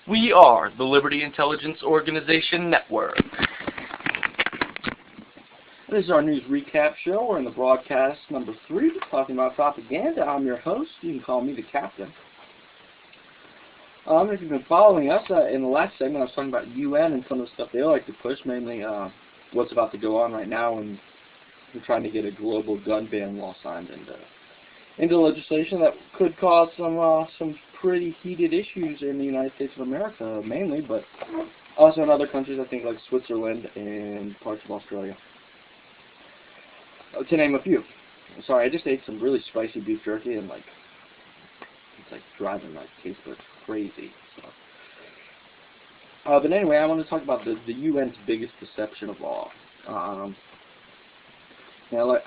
We are the Liberty Intelligence Organization Network. This is our news recap show. We're in the broadcast number 3, talking about propaganda. I'm your host. You can call me the captain. If you've been following us, in the last segment I was talking about UN and some of the stuff they like to push, mainly what's about to go on right now, and we're trying to get a global gun ban law signed into legislation that could cause some pretty heated issues in the United States of America, mainly, but also in other countries, I think, like Switzerland and parts of Australia, to name a few. Sorry, I just ate some really spicy beef jerky, and it's like driving my taste buds crazy. So. But anyway, I want to talk about the UN's biggest deception of all.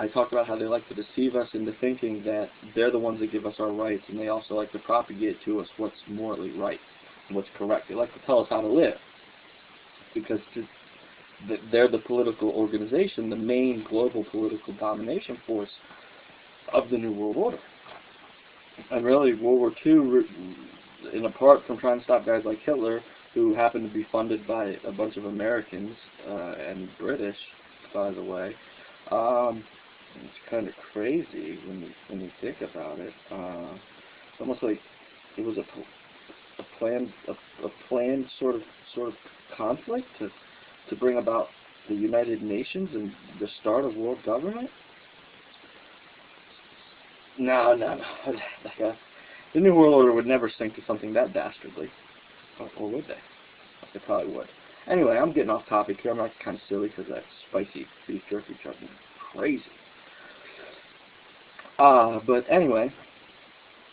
I talked about how they like to deceive us into thinking that they're the ones that give us our rights, and they also like to propagate to us what's morally right and what's correct. They like to tell us how to live, because they're the political organization, the main global political domination force of the New World Order. And really, World War II, and apart from trying to stop guys like Hitler, who happened to be funded by a bunch of Americans and British, by the way, it's kind of crazy when you think about it. It's almost like it was a planned sort of conflict to bring about the United Nations and the start of world government. No. The New World Order would never sink to something that dastardly, or would they? They probably would. Anyway, I'm getting off topic here. I'm not kind of silly because that spicy beef jerky drove me crazy. But anyway,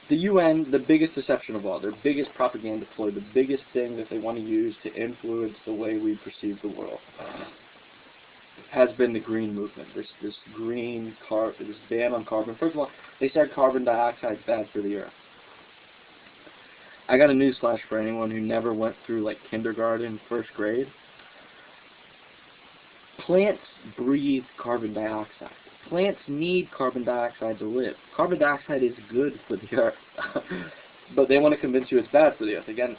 the UN, the biggest deception of all, their biggest propaganda ploy, the biggest thing that they want to use to influence the way we perceive the world, has been the green movement. This ban on carbon. First of all, they said carbon dioxide is bad for the earth. I got a newsflash for anyone who never went through like kindergarten, first grade. Plants breathe carbon dioxide. Plants need carbon dioxide to live. Carbon dioxide is good for the earth. But they want to convince you it's bad for the earth. Again,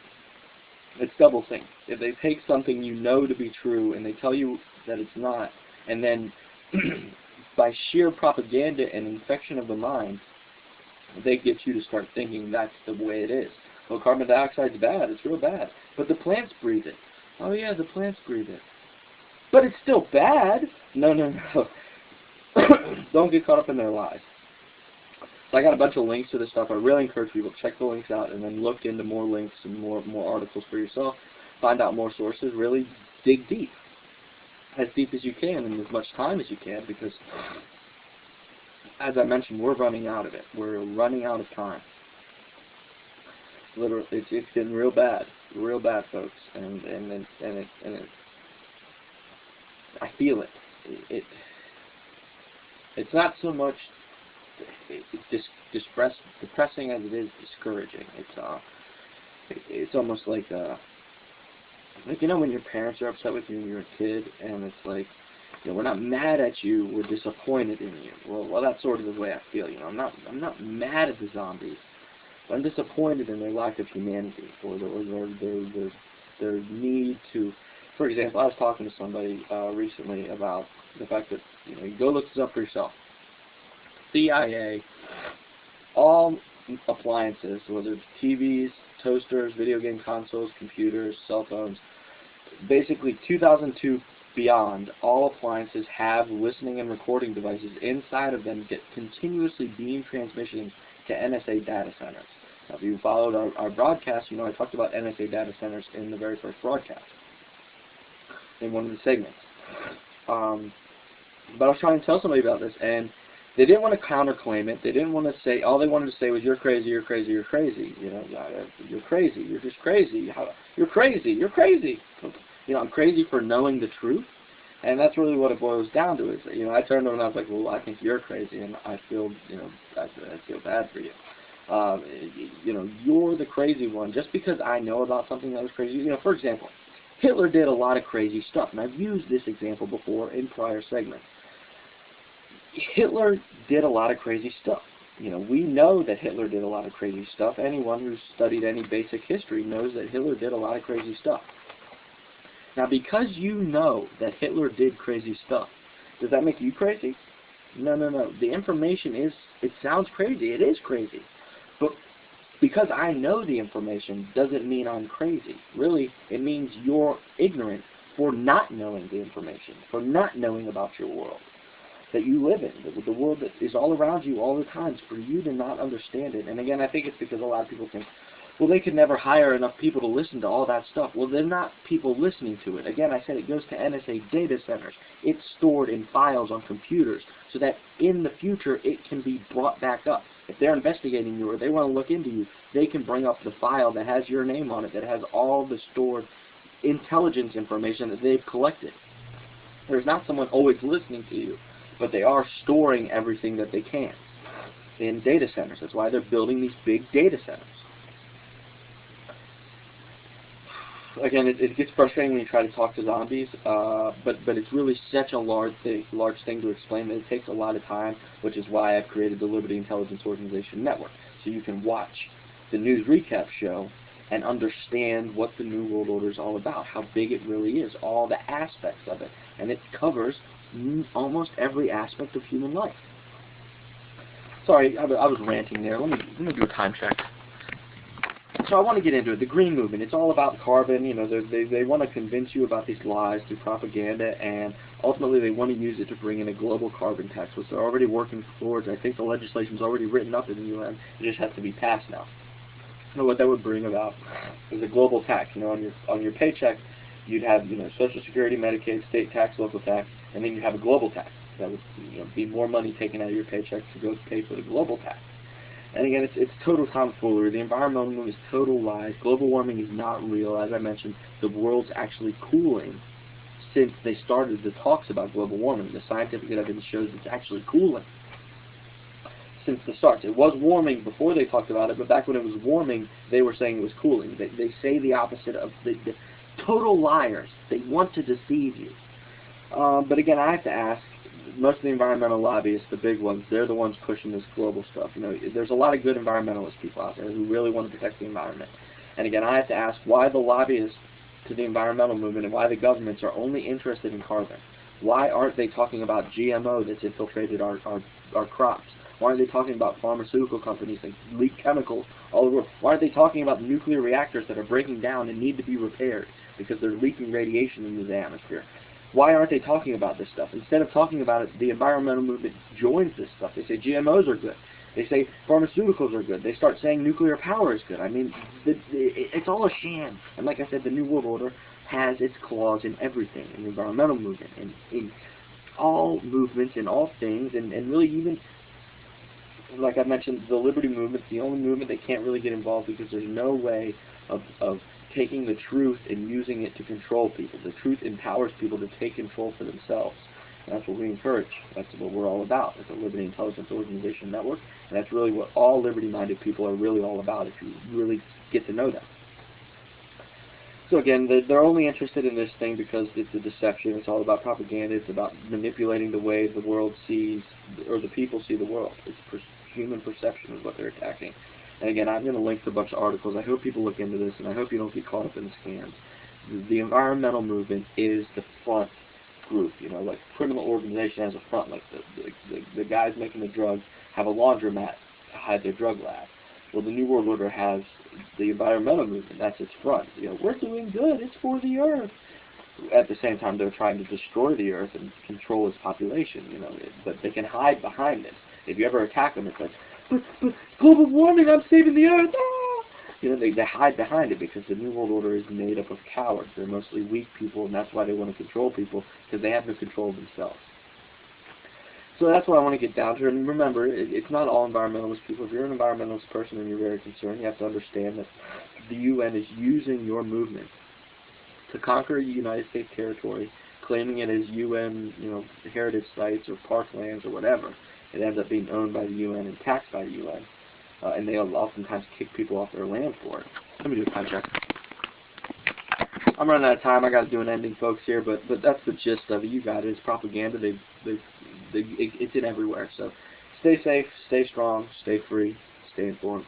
it's double think. If they take something you know to be true and they tell you that it's not, and then by sheer propaganda and infection of the mind, they get you to start thinking that's the way it is. Well, carbon dioxide's bad. It's real bad. But the plants breathe it. Oh, yeah, the plants breathe it. But it's still bad. No. Don't get caught up in their lies. So I got a bunch of links to this stuff. I really encourage people to check the links out and then look into more links and more articles for yourself. Find out more sources. Really dig deep. As deep as you can and as much time as you can, because, as I mentioned, we're running out of it. We're running out of time. Literally, it's getting real bad, folks, and I feel it. It's not so much depressing as it is discouraging. It's almost like when your parents are upset with you when you're a kid, and it's like, we're not mad at you, we're disappointed in you. Well, that's sort of the way I feel. I'm not mad at the zombies. I'm disappointed in their lack of humanity, or their need to. For example, I was talking to somebody recently about the fact that you go look this up for yourself. CIA, all appliances, whether it's TVs, toasters, video game consoles, computers, cell phones, basically 2002 beyond, all appliances have listening and recording devices inside of them that continuously beam transmissions to NSA data centers. Now, if you followed our broadcast, I talked about NSA data centers in the very first broadcast, in one of the segments. But I was trying to tell somebody about this, and they didn't want to counterclaim it. They didn't want to say, all they wanted to say was, you're crazy, you're crazy, you're crazy. You're crazy, you're just crazy. You're crazy, you're crazy. I'm crazy for knowing the truth. And that's really what it boils down to. Is I turned to them and I was like, well, I think you're crazy, and I feel, I feel bad for you. You're the crazy one. Just because I know about something that was crazy, for example, Hitler did a lot of crazy stuff, and I've used this example before in prior segments. Hitler did a lot of crazy stuff. You know, we know that Hitler did a lot of crazy stuff. Anyone who's studied any basic history knows that Hitler did a lot of crazy stuff. Now, because you know that Hitler did crazy stuff, does that make you crazy? No, no, no. The information is, it sounds crazy. It is crazy. But because I know the information doesn't mean I'm crazy. Really, it means you're ignorant for not knowing the information, for not knowing about your world that you live in, the world that is all around you all the time, for you to not understand it. And again, I think it's because a lot of people think, well, they could never hire enough people to listen to all that stuff. Well, they're not people listening to it. Again, I said it goes to NSA data centers. It's stored in files on computers so that in the future it can be brought back up. If they're investigating you or they want to look into you, they can bring up the file that has your name on it, that has all the stored intelligence information that they've collected. There's not someone always listening to you, but they are storing everything that they can in data centers. That's why they're building these big data centers. Again, it gets frustrating when you try to talk to zombies, but it's really such a large thing to explain that it takes a lot of time, which is why I've created the Liberty Intelligence Organization Network, so you can watch the news recap show and understand what the New World Order is all about, how big it really is, all the aspects of it, and it covers almost every aspect of human life. Sorry, I was ranting there. Let me do a time check. So I want to get into it. The green movement, it's all about carbon. You know, they want to convince you about these lies through propaganda, and ultimately they want to use it to bring in a global carbon tax, which they're already working towards. I think the legislation's already written up in the UN. It just has to be passed now. You know, what that would bring about is a global tax. You know, on your paycheck, you'd have, you know, Social Security, Medicaid, state tax, local tax, and then you have a global tax. That would, you know, be more money taken out of your paycheck to go pay for the global tax. And again, it's total tomfoolery. The environmental movement is total lies. Global warming is not real. As I mentioned, the world's actually cooling since they started the talks about global warming. The scientific evidence shows it's actually cooling since the start. It was warming before they talked about it, but back when it was warming, they were saying it was cooling. They say the opposite of the total liars. They want to deceive you. But again, I have to ask, most of the environmental lobbyists, the big ones, they're the ones pushing this global stuff. You know, there's a lot of good environmentalist people out there who really want to protect the environment. And again, I have to ask why the lobbyists to the environmental movement and why the governments are only interested in carbon. Why aren't they talking about GMO that's infiltrated our crops? Why aren't they talking about pharmaceutical companies that leak chemicals all over the world? Why aren't they talking about nuclear reactors that are breaking down and need to be repaired because they're leaking radiation into the atmosphere? Why aren't they talking about this stuff? Instead of talking about it, the environmental movement joins this stuff. They say GMOs are good. They say pharmaceuticals are good. They start saying nuclear power is good. I mean, it's all a sham. And like I said, the New World Order has its claws in everything, in the environmental movement, and in all movements, in all things, and really even, like I mentioned, the liberty movement, the only movement that can't really get involved because there's no way of taking the truth and using it to control people. The truth empowers people to take control for themselves. And that's what we encourage. That's what we're all about. It's a Liberty Intelligence Organization Network, and that's really what all liberty-minded people are really all about if you really get to know them. So again, they're only interested in this thing because it's a deception. It's all about propaganda. It's about manipulating the way the world sees, or the people see the world. It's human perception is what they're attacking. And again, I'm going to link to a bunch of articles. I hope people look into this, and I hope you don't get caught up in the scams. The environmental movement is the front group. You know, like criminal organization has a front. Like the guys making the drugs have a laundromat to hide their drug lab. Well, the New World Order has the environmental movement. That's its front. You know, we're doing good. It's for the earth. At the same time, they're trying to destroy the earth and control its population. You know, but they can hide behind it. If you ever attack them, it's like, but global warming, I'm saving the earth. Ah! You know, they hide behind it because the New World Order is made up of cowards. They're mostly weak people, and that's why they want to control people, because they have no control of themselves. So that's what I want to get down to. And remember, it's not all environmentalist people. If you're an environmentalist person and you're very concerned, you have to understand that the UN is using your movement to conquer United States territory, claiming it as UN, you know, heritage sites or parklands or whatever. It ends up being owned by the UN and taxed by the UN. And they'll oftentimes kick people off their land for it. Let me do a time check. I'm running out of time. I got to do an ending, folks, here, but that's the gist of it. You got it. It's propaganda. It's in everywhere. So stay safe, stay strong, stay free, stay informed.